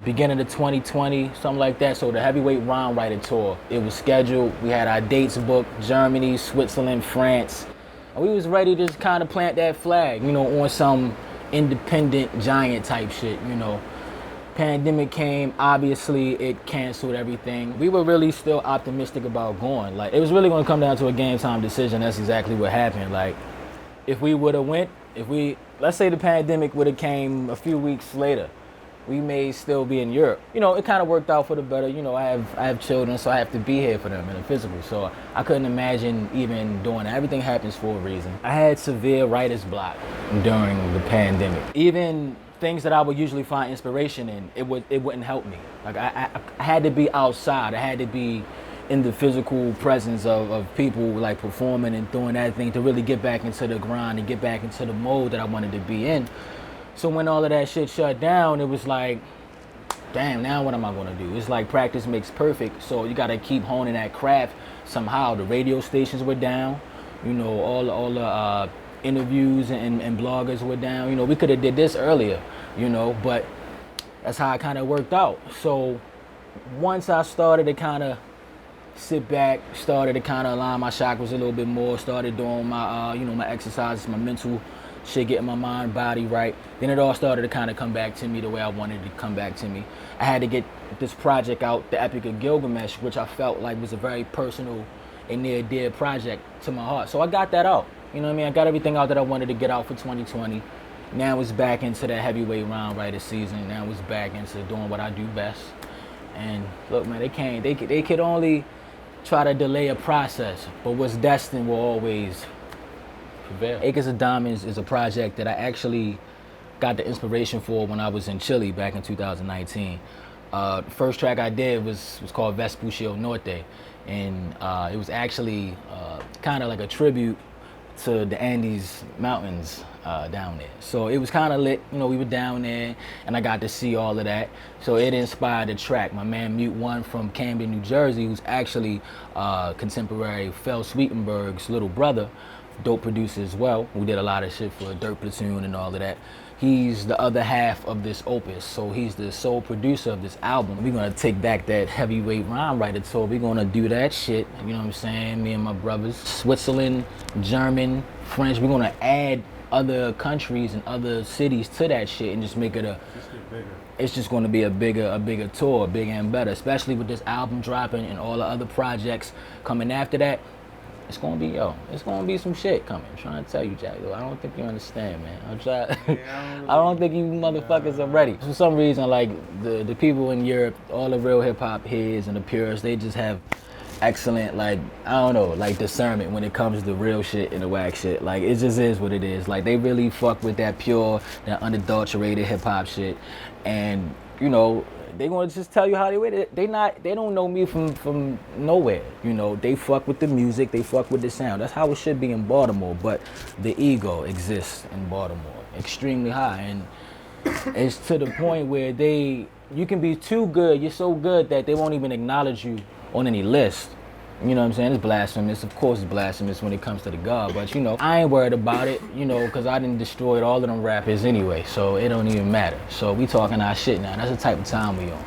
beginning of 2020, something like that. So the Heavyweight Rhyme Writer Tour, it was scheduled. We had our dates booked, Germany, Switzerland, France. And we was ready to just kind of plant that flag, you know, on some independent giant type shit, you know. Pandemic came, obviously it canceled everything. We were really still optimistic about going. Like, it was really gonna come down to a game time decision. That's exactly what happened. Like, if we would've went, let's say the pandemic would've came a few weeks later, we may still be in Europe. You know, it kind of worked out for the better. You know, I have children, so I have to be here for them in a physical. So I couldn't imagine even doing that. Everything happens for a reason. I had severe writer's block during the pandemic. Even things that I would usually find inspiration in, it wouldn't help me. Like I had to be outside. I had to be in the physical presence of people like performing and doing that thing to really get back into the grind and get back into the mode that I wanted to be in. So when all of that shit shut down, it was like, damn, now what am I gonna do? It's like practice makes perfect, so you gotta keep honing that craft somehow. The radio stations were down, you know, all the interviews and bloggers were down. You know, we could have did this earlier, you know, but that's how it kind of worked out. So once I started to kind of sit back, started to kind of align my chakras a little bit more, started doing my, you know, my exercises, my mental shit, getting my mind, body right, then it all started to kind of come back to me the way I wanted it to come back to me. I had to get this project out, The Epic of Gilgamesh, which I felt like was a very personal and near dear project to my heart. So I got that out. You know what I mean? I got everything out that I wanted to get out for 2020. Now it's back into that heavyweight round writer season. Now it's back into doing what I do best. And look, man, they could only try to delay a process, but what's destined will always prevail. Acres of Diamonds is a project that I actually got the inspiration for when I was in Chile back in 2019. The first track I did was called Vespucio Norte, and it was actually kind of like a tribute to the Andes Mountains down there. So it was kind of lit, you know, we were down there and I got to see all of that. So it inspired the track. My man Mute One from Camden, New Jersey, who's actually contemporary Phil Sweetenberg's little brother, dope producer as well, who did a lot of shit for Dirt Platoon and all of that. He's the other half of this opus, so he's the sole producer of this album. We're gonna take back that heavyweight rhyme writer tour. We're gonna do that shit, you know what I'm saying? Me and my brothers. Switzerland, German, French. We're gonna add other countries and other cities to that shit and just make it it's just gonna be a bigger tour, bigger and better, especially with this album dropping and all the other projects coming after that. It's gonna be some shit coming. I'm trying to tell you, Jack. I don't think you understand, man. I don't think you motherfuckers are ready. For some reason, like the people in Europe, all the real hip hop heads and the purists, they just have excellent, like, I don't know, like discernment when it comes to real shit and the whack shit. Like, it just is what it is. Like, they really fuck with that pure, that unadulterated hip hop shit, and you know, they gonna just tell you how they with it. They don't know me from nowhere. You know, they fuck with the music, they fuck with the sound. That's how it should be in Baltimore, but the ego exists in Baltimore extremely high, and it's to the point where you can be too good, you're so good that they won't even acknowledge you on any list. You know what I'm saying? It's blasphemous. Of course it's blasphemous when it comes to the God, but you know, I ain't worried about it, you know, because I done destroyed all of them rappers anyway, so it don't even matter. So we talking our shit now. That's the type of time we on.